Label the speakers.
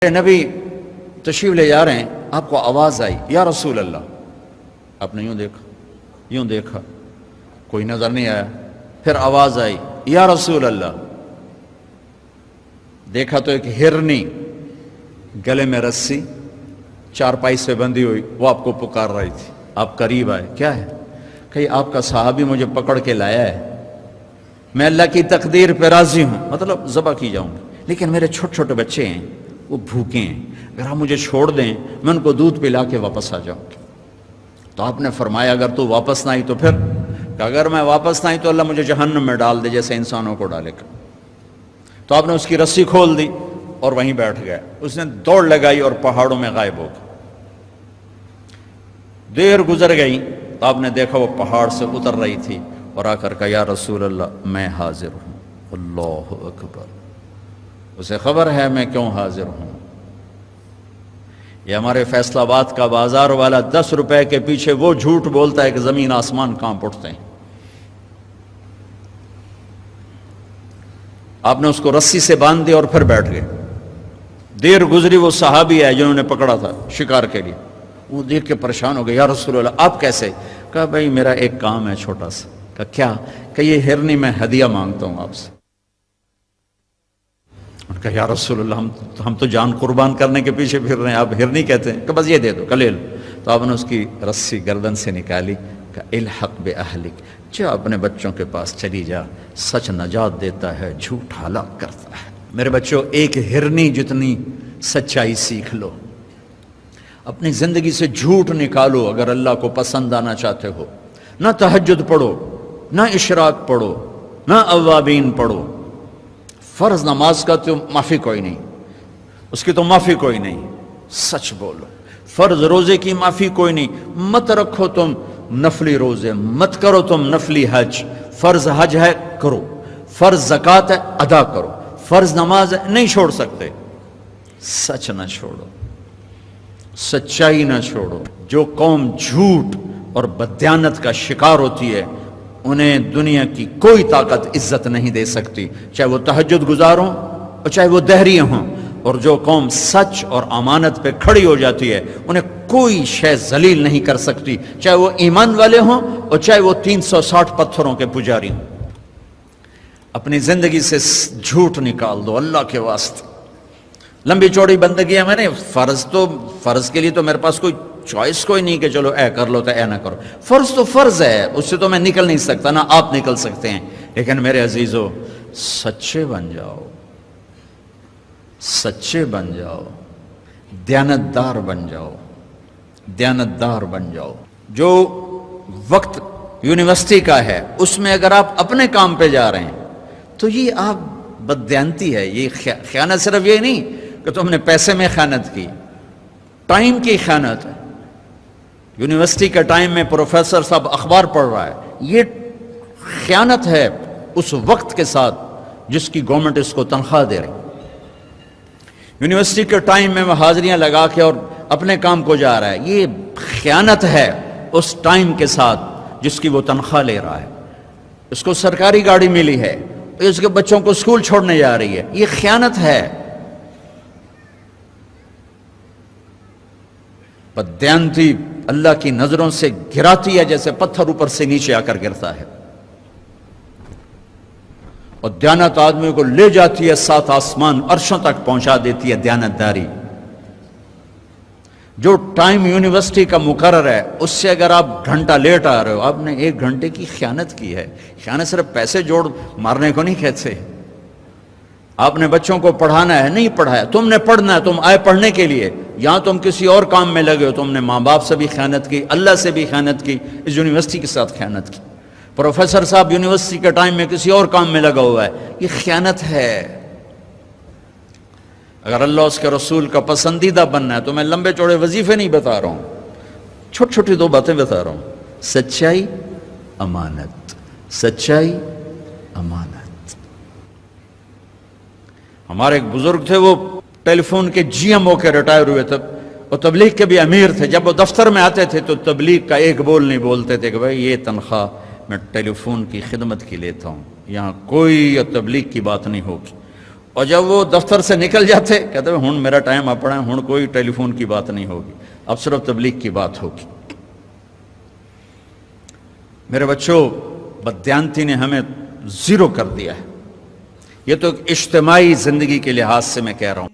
Speaker 1: نبی تشریف لے جا رہے ہیں، آپ کو آواز آئی یا رسول اللہ. آپ نے یوں دیکھا کوئی نظر نہیں آیا. پھر آواز آئی یا رسول اللہ. دیکھا تو ایک ہرنی گلے میں رسی چارپائی سے بندھی ہوئی وہ آپ کو پکار رہی تھی. آپ قریب آئے. کیا ہے؟ کہ آپ کا صحابی مجھے پکڑ کے لایا ہے، میں اللہ کی تقدیر پہ راضی ہوں، مطلب ذبح کی جاؤں گی، لیکن میرے چھوٹے چھوٹے بچے ہیں وہ بھوکے ہیں، اگر آپ مجھے چھوڑ دیں میں ان کو دودھ پلا کے واپس آ جاؤں گی. تو آپ نے فرمایا اگر تو واپس نہ آئی تو پھر؟ کہ اگر میں واپس نہ آئی تو اللہ مجھے جہنم میں ڈال دے جیسے انسانوں کو ڈالے گا. تو آپ نے اس کی رسی کھول دی اور وہیں بیٹھ گیا. اس نے دوڑ لگائی اور پہاڑوں میں غائب ہو گیا. دیر گزر گئی تو آپ نے دیکھا وہ پہاڑ سے اتر رہی تھی اور آ کر کہا یا رسول اللہ میں حاضر ہوں. اللہ اکبر. اسے خبر ہے میں کیوں حاضر ہوں. یہ ہمارے فیصل آباد کا بازار والا 10 روپے کے پیچھے وہ جھوٹ بولتا ہے کہ زمین آسمان کانپ اٹھتے ہیں. آپ نے اس کو رسی سے باندھ دیا اور پھر بیٹھ گئے. دیر گزری وہ صحابی ہے جنہوں نے پکڑا تھا شکار کے لیے، وہ دیکھ کے پریشان ہو گئے. یا رسول اللہ آپ کیسے؟ کہا بھائی میرا ایک کام ہے چھوٹا سا. کہا کیا؟ کہ یہ ہرنی میں ہدیہ مانگتا ہوں آپ سے. کہا یا رسول اللہ ہم تو جان قربان کرنے کے پیچھے پھر رہے ہیں، آپ ہرنی کہتے ہیں؟ کہ بس یہ دے دو کلیل. تو آپ نے اس کی رسی گردن سے نکالی. کہ الحق باہلک، جا اپنے بچوں کے پاس چلی جا، سچ نجات دیتا ہے، جھوٹ ہلاک کرتا ہے. میرے بچوں ایک ہرنی جتنی سچائی سیکھ لو. اپنی زندگی سے جھوٹ نکالو اگر اللہ کو پسند آنا چاہتے ہو. نہ تہجد پڑھو، نہ اشراق پڑھو، نہ اوابین پڑھو. فرض نماز کا تو معافی کوئی نہیں، اس کی تو معافی کوئی نہیں، سچ بولو. فرض روزے کی معافی کوئی نہیں، مت رکھو تم نفلی روزے، مت کرو تم نفلی حج. فرض حج ہے کرو، فرض زکوٰۃ ہے ادا کرو، فرض نماز ہے نہیں چھوڑ سکتے. سچ نہ چھوڑو، سچائی نہ چھوڑو. جو قوم جھوٹ اور بددیانت کا شکار ہوتی ہے انہیں دنیا کی کوئی طاقت عزت نہیں دے سکتی، چاہے وہ تہجد گزار ہوں اور چاہے وہ دہریے ہوں. اور جو قوم سچ اور امانت پہ کھڑی ہو جاتی ہے انہیں کوئی شے ذلیل نہیں کر سکتی، چاہے وہ ایمان والے ہوں اور چاہے وہ 360 پتھروں کے پجاری ہوں. اپنی زندگی سے جھوٹ نکال دو اللہ کے واسطے. لمبی چوڑی بندگی ہے، میں نے فرض کے لیے تو میرے پاس کوئی چوائس کوئی نہیں کہ چلو اے کر لو تو اے نہ کرو. فرض تو فرض ہے، اس سے تو میں نکل نہیں سکتا، نہ آپ نکل سکتے ہیں. لیکن میرے عزیزو سچے بن جاؤ، سچے بن جاؤ، دیانتدار بن جاؤ، دیانتدار بن جاؤ. جو وقت یونیورسٹی کا ہے اس میں اگر آپ اپنے کام پہ جا رہے ہیں تو یہ آپ بددیانتی ہے. یہ خیانت صرف یہ نہیں کہ تم نے پیسے میں خیانت کی، ٹائم کی خیانت ہے. یونیورسٹی کے ٹائم میں پروفیسر صاحب اخبار پڑھ رہا ہے، یہ خیانت ہے اس وقت کے ساتھ جس کی گورنمنٹ اس کو تنخواہ دے رہی. یونیورسٹی کے ٹائم میں وہ حاضریاں لگا کے اور اپنے کام کو جا رہا ہے، یہ خیانت ہے اس ٹائم کے ساتھ جس کی وہ تنخواہ لے رہا ہے. اس کو سرکاری گاڑی ملی ہے، اس کے بچوں کو اسکول چھوڑنے جا رہی ہے، یہ خیانت ہے. بددیانتی اللہ کی نظروں سے گراتی ہے جیسے پتھر اوپر سے نیچے آ کر گرتا ہے، اور دیانت آدمی کو لے جاتی ہے 7 آسمان عرشوں تک پہنچا دیتی ہے. دیانتداری جو ٹائم یونیورسٹی کا مقرر ہے اس سے اگر آپ گھنٹہ لیٹ آ رہے ہو آپ نے 1 گھنٹے کی خیانت کی ہے. خیانت صرف پیسے جوڑ مارنے کو نہیں کہتے. آپ نے بچوں کو پڑھانا ہے، نہیں پڑھایا، تم نے پڑھنا ہے، تم آئے پڑھنے کے لیے، یہاں تم کسی اور کام میں لگے ہو. تم نے ماں باپ سے بھی خیانت کی، اللہ سے بھی خیانت کی، اس یونیورسٹی کے ساتھ خیانت کی. پروفیسر صاحب یونیورسٹی کے ٹائم میں کسی اور کام میں لگا ہوا ہے، یہ خیانت ہے. اگر اللہ اس کے رسول کا پسندیدہ بننا ہے تو میں لمبے چوڑے وظیفے نہیں بتا رہا ہوں، چھوٹی چھوٹی 2 باتیں بتا رہا ہوں. سچائی، امانت. سچائی، امانت. ہمارے ایک بزرگ تھے، وہ ٹیلی فون کے جی ایم ہو کے ریٹائر ہوئے تھے، وہ تبلیغ کے بھی امیر تھے. جب وہ دفتر میں آتے تھے تو تبلیغ کا ایک بول نہیں بولتے تھے کہ بھائی یہ تنخواہ میں ٹیلی فون کی خدمت کی لیتا ہوں، یہاں کوئی تبلیغ کی بات نہیں ہوگی. اور جب وہ دفتر سے نکل جاتے کہتے ہیں ہن میرا ٹائم اپنا ہے، ہن کوئی ٹیلی فون کی بات نہیں ہوگی، اب صرف تبلیغ کی بات ہوگی۔ میرے بچوں، بددیانتی نے ہمیں زیرو کر دیا ہے۔ یہ تو ایک اجتماعی زندگی کے لحاظ سے میں کہہ رہا ہوں،